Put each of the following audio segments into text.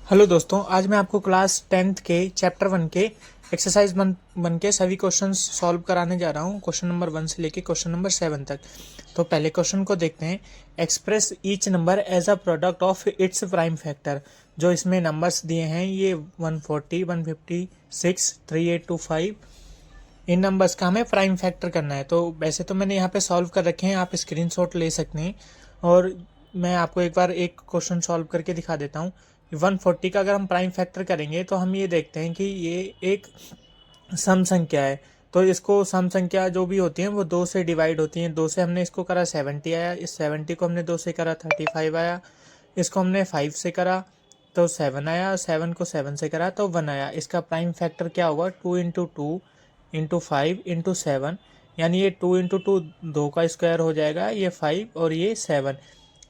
Hello दोस्तों, आज मैं आपको क्लास 10th के चैप्टर 1 के एक्सरसाइज वन के सभी क्वेश्चंस सॉल्व कराने जा रहा हूँ। क्वेश्चन नंबर 1 से लेके क्वेश्चन नंबर 7 तक। तो पहले क्वेश्चन को देखते हैं। Express each number as a product of its prime factor. जो इसमें नंबर्स दिए हैं ये 140, 156, 3825, इन नंबर्स का हमें प्राइम फैक्टर करना है। तो वैसे तो मैंने यहाँ पे सॉल्व कर रखे हैं, आप स्क्रीनशॉट ले सकते हैं। और मैं आपको एक बार एक क्वेश्चन सॉल्व करके दिखा देता हूँ। 140 का अगर हम प्राइम फैक्टर करेंगे तो हम ये देखते हैं कि ये एक सम संख्या है। तो इसको सम संख्या जो भी होती हैं वो 2 से डिवाइड होती हैं। 2 से हमने इसको करा 70 आया, इस 70 को हमने 2 से करा 35 आया, इसको हमने 5 से करा तो 7 आया, 7 को 7 से करा तो 1 आया। इसका प्राइम फैक्टर क्या होगा? 2 इंटू 2 इंटू 5 इंटू 7, यानी ये 2 इंटू 2 2 का स्क्वायर हो जाएगा, ये 5 और ये 7,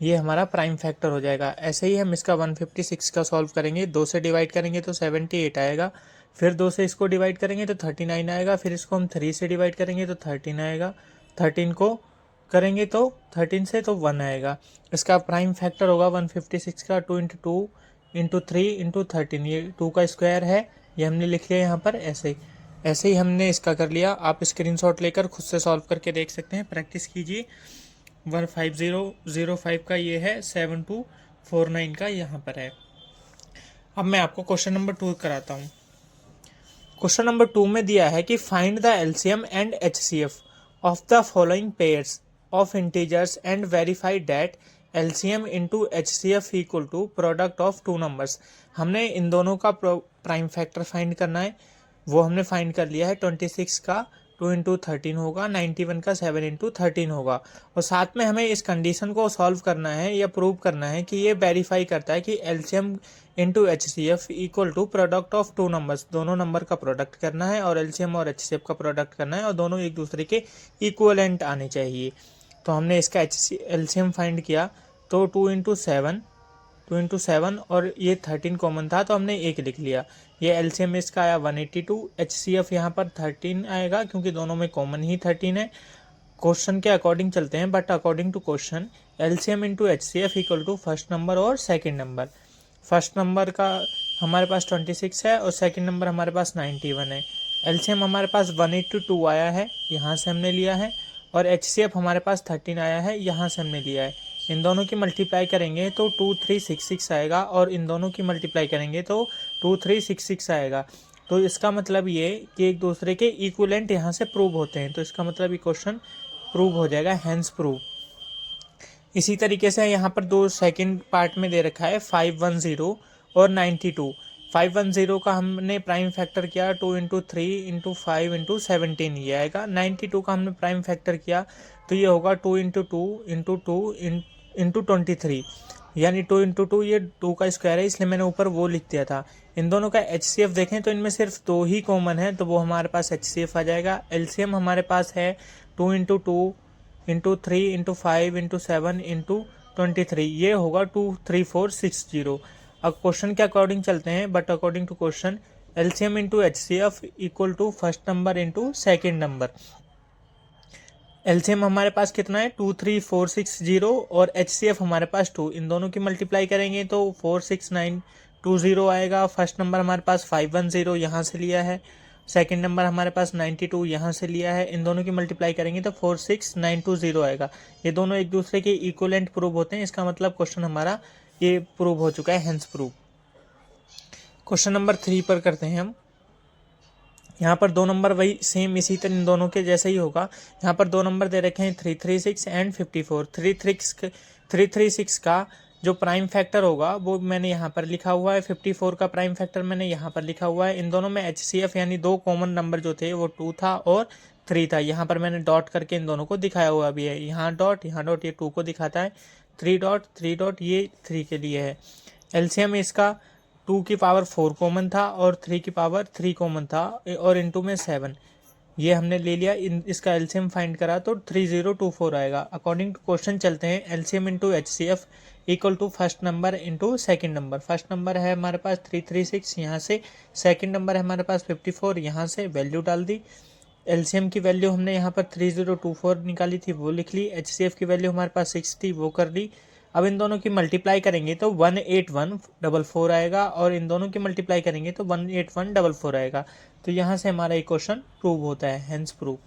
ये हमारा प्राइम फैक्टर हो जाएगा। ऐसे ही हम इसका 156 का सॉल्व करेंगे। 2 से डिवाइड करेंगे तो 78 आएगा, फिर 2 से इसको डिवाइड करेंगे तो 39 आएगा, फिर इसको हम 3 से डिवाइड करेंगे तो 13 आएगा, 13 को करेंगे तो 13 से तो 1 आएगा। इसका प्राइम फैक्टर होगा 156 का 2 इंटू 2 इंटू 3 इंटू 13, ये 2 का स्क्वायर है, ये हमने लिख लिया यहाँ पर। ऐसे ही हमने इसका कर लिया। आप स्क्रीनशॉट लेकर खुद से सॉल्व करके देख सकते हैं, प्रैक्टिस कीजिए। 15005 का ये है, 7249 का यहाँ पर है। अब मैं आपको क्वेश्चन नंबर 2 कराता हूँ। क्वेश्चन नंबर 2 में दिया है कि find the LCM and HCF of the following pairs of integers and verify that LCM into HCF equal to product of two numbers. हमने इन दोनों का प्राइम फैक्टर फाइंड करना है, वो हमने फाइंड कर लिया है। 26 का 2 इंटू 13 होगा, 91 का 7 इंटू 13 होगा। और साथ में हमें इस कंडीशन को सॉल्व करना है या प्रूव करना है कि ये वेरीफाई करता है कि LCM into H C F equal to product of two numbers. दोनों नंबर का प्रोडक्ट करना है और एलसीएम और एच सी एफ का प्रोडक्ट करना है, और दोनों एक दूसरे के इक्वलेंट आने चाहिए। तो हमने इसका एलसीएम फाइंड किया तो 2 इंटू 7 और ये 13 कॉमन था तो हमने 1 लिख लिया। ये एलसीएम इसका आया 182, एचसीएफ यहाँ पर 13 आएगा क्योंकि दोनों में कॉमन ही 13 है। क्वेश्चन के अकॉर्डिंग चलते हैं, but according to question LCM into HCF equal to first number और सेकंड नंबर। फर्स्ट नंबर का हमारे पास 26 है और सेकंड नंबर हमारे पास 91 है। एलसीएम हमारे पास 182 आया है, यहाँ से हमने लिया है, और एचसीएफ हमारे पास 13 आया है, यहाँ से हमने लिया है। इन दोनों की मल्टीप्लाई करेंगे तो 2366 आएगा, और इन दोनों की मल्टीप्लाई करेंगे तो 2366 आएगा। तो इसका मतलब ये कि एक दूसरे के इक्विवेलेंट यहाँ से प्रूव होते हैं, तो इसका मतलब ये क्वेश्चन प्रूव हो जाएगा, हैंस प्रूव। इसी तरीके से यहाँ पर दो सेकंड पार्ट में दे रखा है 510 और 92। 510 का हमने प्राइम फैक्टर किया 2 इंटू 3 इंटू 5 इंटू 17, ये आएगा। 92 का हमने प्राइम फैक्टर किया तो ये होगा 2 इंटू 2 इंटू 2 इंटू 23, यानी 2 इंटू 2, ये 2 का स्क्वायर है, इसलिए मैंने ऊपर वो लिख दिया था। इन दोनों का एचसीएफ देखें तो इनमें सिर्फ 2 ही कॉमन है, तो वो हमारे पास एचसीएफ आ जाएगा। एलसीएम हमारे पास है 2 into 2 into 3 into 5 into 7 into 23, ये होगा 23460। अब क्वेश्चन के अकॉर्डिंग चलते हैं, but according to question LCM into HCF equal to first number into second number. LCM हमारे पास कितना है 23460 और एचसीएफ हमारे पास 2, इन दोनों की मल्टीप्लाई करेंगे तो 46920 आएगा। फर्स्ट नंबर हमारे पास 510 यहाँ से लिया है, सेकंड नंबर हमारे पास 92 यहाँ से लिया है, इन दोनों की मल्टीप्लाई करेंगे तो 46920 आएगा। ये दोनों एक दूसरे के इक्विवेलेंट प्रूव होते हैं, इसका मतलब क्वेश्चन हमारा ये प्रूव हो चुका है, हेंस प्रूव। क्वेश्चन नंबर 3 पर करते हैं हम। यहाँ पर 2 नंबर वही सेम इसी तरह इन दोनों के जैसे ही होगा। यहाँ पर 2 नंबर दे रखे हैं 336 एंड 54। 336 का जो प्राइम फैक्टर होगा वो मैंने यहाँ पर लिखा हुआ है, 54 का प्राइम फैक्टर मैंने यहाँ पर लिखा हुआ है। इन दोनों में एचसीएफ यानी 2 कॉमन नंबर जो थे वो 2 था और 3 था, यहाँ पर मैंने डॉट करके इन दोनों को दिखाया हुआ भी है। यहाँ डॉट ये 2 को दिखाता है, 3 डॉट ये 3 के लिए है। एलसीएम इसका 2 की पावर 4 कॉमन था और 3 की पावर 3 कॉमन था, और इनटू में 7, ये हमने ले लिया। इसका एलसीएम फाइंड करा तो 3024 आएगा। अकॉर्डिंग टू क्वेश्चन चलते हैं। LCM into HCF equal to first number into second number. First number है हमारे पास 336 यहाँ से, सेकेंड नंबर है हमारे पास 54 यहाँ से, वैल्यू डाल दी। एलसीएम की वैल्यू हमने यहाँ पर 3024 निकाली थी, वो लिख ली। एचसीएफ की वैल्यू हमारे पास 6 थी, वो कर ली। अब इन दोनों की मल्टीप्लाई करेंगे तो 18144 आएगा, और इन दोनों की मल्टीप्लाई करेंगे तो 18144 आएगा। तो यहाँ से हमारा इक्वेशन प्रूव होता है, हेंस प्रूव।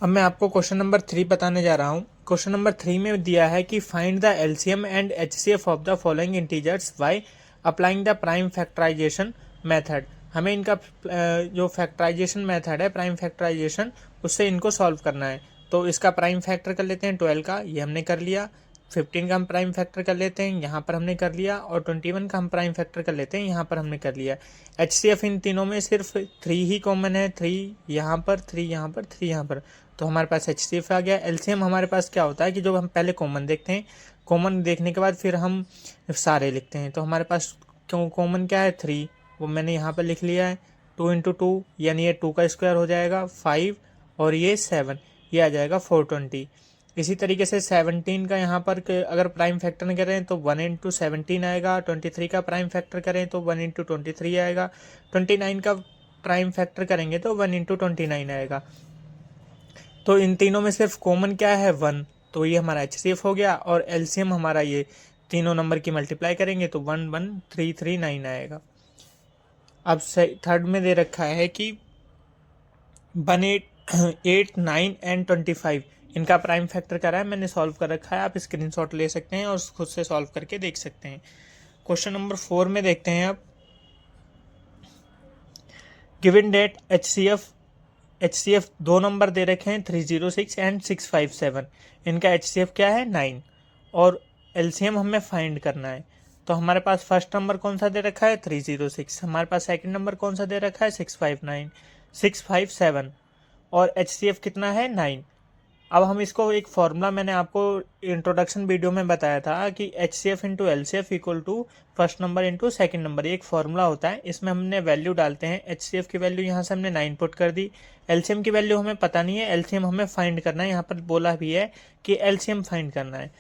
अब मैं आपको क्वेश्चन नंबर 3 बताने जा रहा हूँ। क्वेश्चन नंबर 3 में दिया है कि find the LCM and HCF of the following integers by applying the prime factorization method. हमें इनका जो फैक्टराइजेशन मेथड है, प्राइम फैक्टराइजेशन, उससे इनको सॉल्व करना है। तो इसका प्राइम फैक्टर कर लेते हैं 12 का, ये हमने कर लिया। 15 का हम प्राइम फैक्टर कर लेते हैं, यहाँ पर हमने कर लिया। और 21 का हम प्राइम फैक्टर कर लेते हैं, यहाँ पर हमने कर लिया। एचसीएफ इन तीनों में सिर्फ 3 ही कॉमन है, 3 यहाँ पर, 3 यहाँ पर, 3 यहाँ पर, तो हमारे पास एचसीएफ आ गया। एलसीएम हमारे पास क्या होता है कि जो हम पहले कॉमन देखते हैं, कॉमन देखने के बाद फिर हम सारे लिखते हैं। तो हमारे पास कॉमन क्या है 3, वो मैंने यहाँ पर लिख लिया है। 2 × 2 यानी ये 2 का स्क्वायर हो जाएगा 5, और ये 7, ये आ जाएगा 420। इसी तरीके से 17 का यहाँ पर अगर प्राइम फैक्टर करें तो 1 × 17 आएगा। 23 का प्राइम फैक्टर करें तो 1 × 23 आएगा। 29 का प्राइम फैक्टर करेंगे तो 1 × 29 आएगा। तो इन तीनों में सिर्फ कॉमन क्या है 1, तो ये हमारा एचसीएफ हो गया। और एलसीएम हमारा ये तीनों नंबर की मल्टीप्लाई करेंगे तो 11339 आएगा। अब थर्ड में दे रखा है कि 8, 9 एंड 25 इनका प्राइम फैक्टर करा है, मैंने सॉल्व कर रखा है। आप स्क्रीनशॉट ले सकते हैं और खुद से सॉल्व करके देख सकते हैं। क्वेश्चन नंबर 4 में देखते हैं आप। गिवन डेट एचसीएफ दो नंबर दे रखे हैं 306 एंड 657। इनका एचसीएफ क्या है 9, और एलसीएम हमें फाइंड करना है। तो हमारे पास फर्स्ट नंबर कौन सा दे रखा है 306, हमारे पास सेकंड नंबर कौन सा दे रखा है 657, और एचसीएफ कितना है 9। अब हम इसको एक फॉर्मूला, मैंने आपको इंट्रोडक्शन वीडियो में बताया था कि HCF into LCF equal to first number into second number, ये एक फॉर्मूला होता है। इसमें हमने वैल्यू डालते हैं। एचसीएफ की वैल्यू यहाँ से हमने 9 पुट कर दी। एलसीएम की वैल्यू हमें पता नहीं है, एलसीएम हमें फाइंड करना है। यहाँ पर बोला भी है कि एलसीएम फाइंड करना है,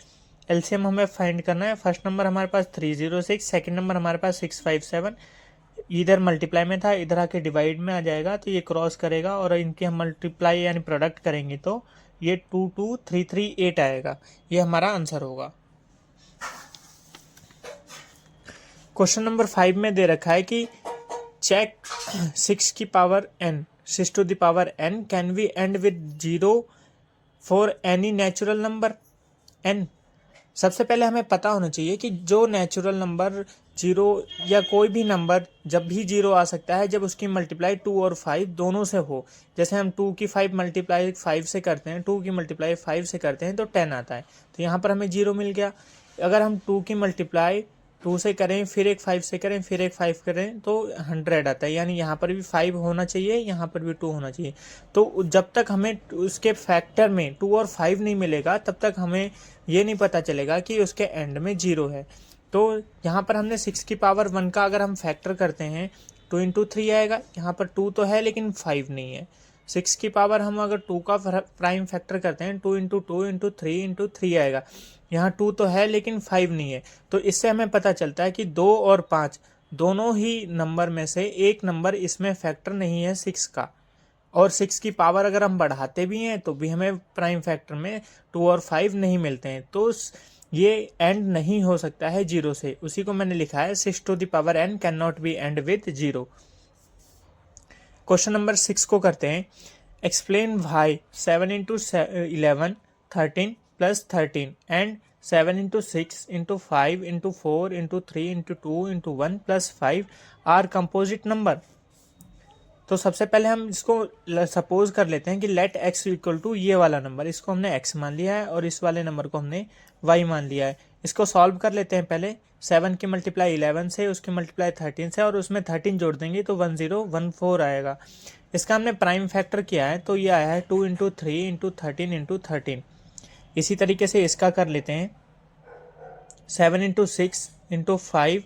एलसीएम हमें फाइंड करना है। फर्स्ट नंबर हमारे पास 306, सेकेंड नंबर हमारे पास 657। इधर मल्टीप्लाई में था, इधर आके डिवाइड में आ जाएगा, तो ये क्रॉस करेगा और इनकी हम मल्टीप्लाई यानी प्रोडक्ट करेंगे तो ये 22338 आएगा। ये हमारा आंसर होगा। क्वेश्चन नंबर 5 में दे रखा है कि चेक 6 की power n, 6 to the power n can be and with 0 for any natural number n। सबसे पहले हमें पता होना चाहिए कि जो नेचुरल नंबर 0 या कोई भी नंबर जब भी 0 आ सकता है जब उसकी मल्टीप्लाई 2 और 5 दोनों से हो। जैसे हम 2 की 5 मल्टीप्लाई 5 से करते हैं, 2 की मल्टीप्लाई 5 से करते हैं तो 10 आता है। तो यहाँ पर हमें 0 मिल गया। अगर हम 2 की मल्टीप्लाई 2 से करें, फिर एक 5 से करें, फिर एक 5 करें तो 100 आता है। यानी यहाँ पर भी 5 होना चाहिए, यहाँ पर भी 2 होना चाहिए। तो जब तक हमें उसके फैक्टर में 2 और 5 नहीं मिलेगा तब तक हमें ये नहीं पता चलेगा कि उसके एंड में 0 है। तो यहाँ पर हमने 6 की पावर 1 का अगर हम फैक्टर करते हैं 2 × 3 आएगा। यहाँ पर 2 तो है लेकिन 5 नहीं है। 6 की पावर हम अगर 2 का प्राइम फैक्टर करते हैं 2 × 2 × 3 × 3 आएगा। यहाँ 2 तो है लेकिन 5 नहीं है। तो इससे हमें पता चलता है कि 2 और 5 दोनों ही नंबर में से एक नंबर इसमें फैक्टर नहीं है 6 का। और 6 की पावर अगर हम बढ़ाते भी हैं तो भी हमें प्राइम फैक्टर में 2 और 5 नहीं मिलते हैं। तो ये एंड नहीं हो सकता है 0 से। उसी को मैंने लिखा है 6 to the power n can not be and with 0। Question number 6 को करते हैं। Explain why 7 × 11 13 + 13 and 7 × 6 × 5 × 4 × 3 × 2 × 1 + 5 are composite number. तो सबसे पहले हम इसको सपोज कर लेते हैं कि लेट x इक्वल टू ये वाला नंबर, इसको हमने x मान लिया है और इस वाले नंबर को हमने y मान लिया है। इसको सॉल्व कर लेते हैं। पहले 7 की मल्टीप्लाई 11 से, उसकी मल्टीप्लाई 13 से, और उसमें 13 जोड़ देंगे तो 1014 आएगा। इसका हमने प्राइम फैक्टर किया है तो ये आया है 2 × 3 × 13 × 13। इसी तरीके से इसका कर लेते हैं 7 × 6 × 5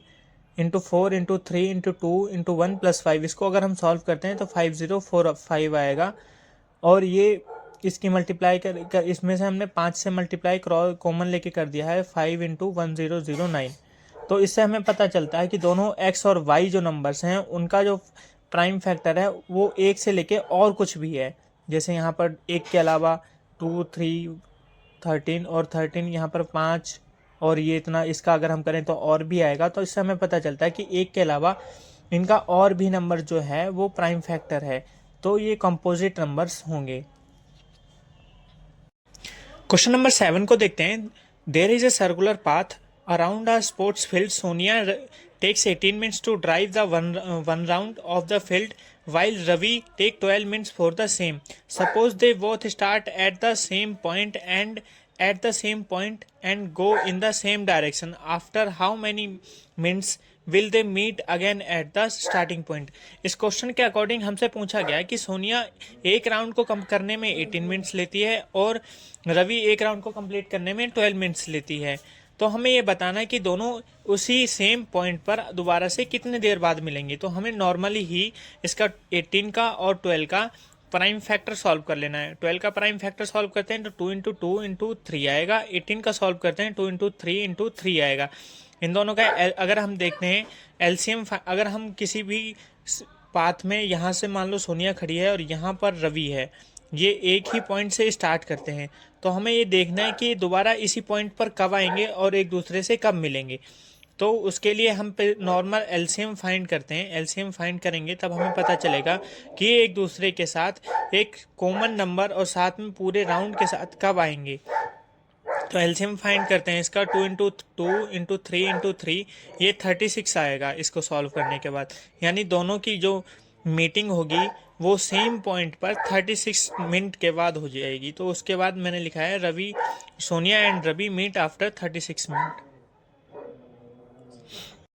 × 4 × 3 × 2 × 1 + 5। इसको अगर हम सॉल्व करते हैं तो 5045 आएगा। और ये इसकी मल्टीप्लाई कर इसमें से हमने 5 से मल्टीप्लाई कॉमन लेके कर दिया है 5 × 1009। तो इससे हमें पता चलता है कि दोनों x और y जो नंबर्स हैं उनका जो प्राइम फैक्टर है वो 1 से लेके और कुछ भी है। जैसे यहाँ पर 1 के अलावा 2, 3, 13 और 13 यहाँ पर 5 और ये इतना, इसका अगर हम करें तो और भी आएगा। तो इससे हमें पता चलता है कि एक के अलावा इनका और भी नंबर जो है वो प्राइम फैक्टर है, तो ये कंपोजिट नंबर्स होंगे। क्वेश्चन नंबर 7 को देखते हैं। There is a circular path around a sports field. Sonia takes 18 minutes to drive the one round of the field while Ravi take 12 minutes for the same. Suppose they both start at the same point and go in the same direction. After how many minutes will they meet again at the starting point? इस question के according हमसे पूछा गया कि सोनिया एक round को कम करने में 18 मिनट्स लेती है और रवि एक राउंड को कंप्लीट करने में 12 मिनट्स लेती है। तो हमें ये बताना है कि दोनों उसी सेम पॉइंट पर दोबारा से कितने देर बाद मिलेंगे। तो हमें नॉर्मली ही इसका 18 का और 12 का प्राइम फैक्टर सॉल्व कर लेना है। 12 का प्राइम फैक्टर सॉल्व करते हैं तो 2 इंटू 2 इंटू 3 आएगा। 18 का सॉल्व करते हैं 2 इंटू 3 इंटू 3 आएगा। इन दोनों का अगर हम देखते हैं एलसीएम, अगर हम किसी भी पाथ में यहाँ से मान लो सोनिया खड़ी है और यहाँ पर रवि है, ये एक ही पॉइंट से स्टार्ट करते हैं, तो हमें ये देखना है कि दोबारा इसी पॉइंट पर कब आएंगे और एक दूसरे से कब मिलेंगे। तो उसके लिए हम नॉर्मल एलसीएम फाइंड करते हैं। एलसीएम फाइंड करेंगे तब हमें पता चलेगा कि ये एक दूसरे के साथ एक कॉमन नंबर और साथ में पूरे राउंड के साथ कब आएंगे। तो एलसीएम फाइंड करते हैं इसका 2 इंटू 2 इंटू 3 इंटू 3, ये 36 आएगा इसको सॉल्व करने के बाद। यानी दोनों की जो मीटिंग होगी वो सेम पॉइंट पर 36 मिनट के बाद हो जाएगी। तो उसके बाद मैंने लिखा है Ravi, Sonia and Ravi meet after 36 minute.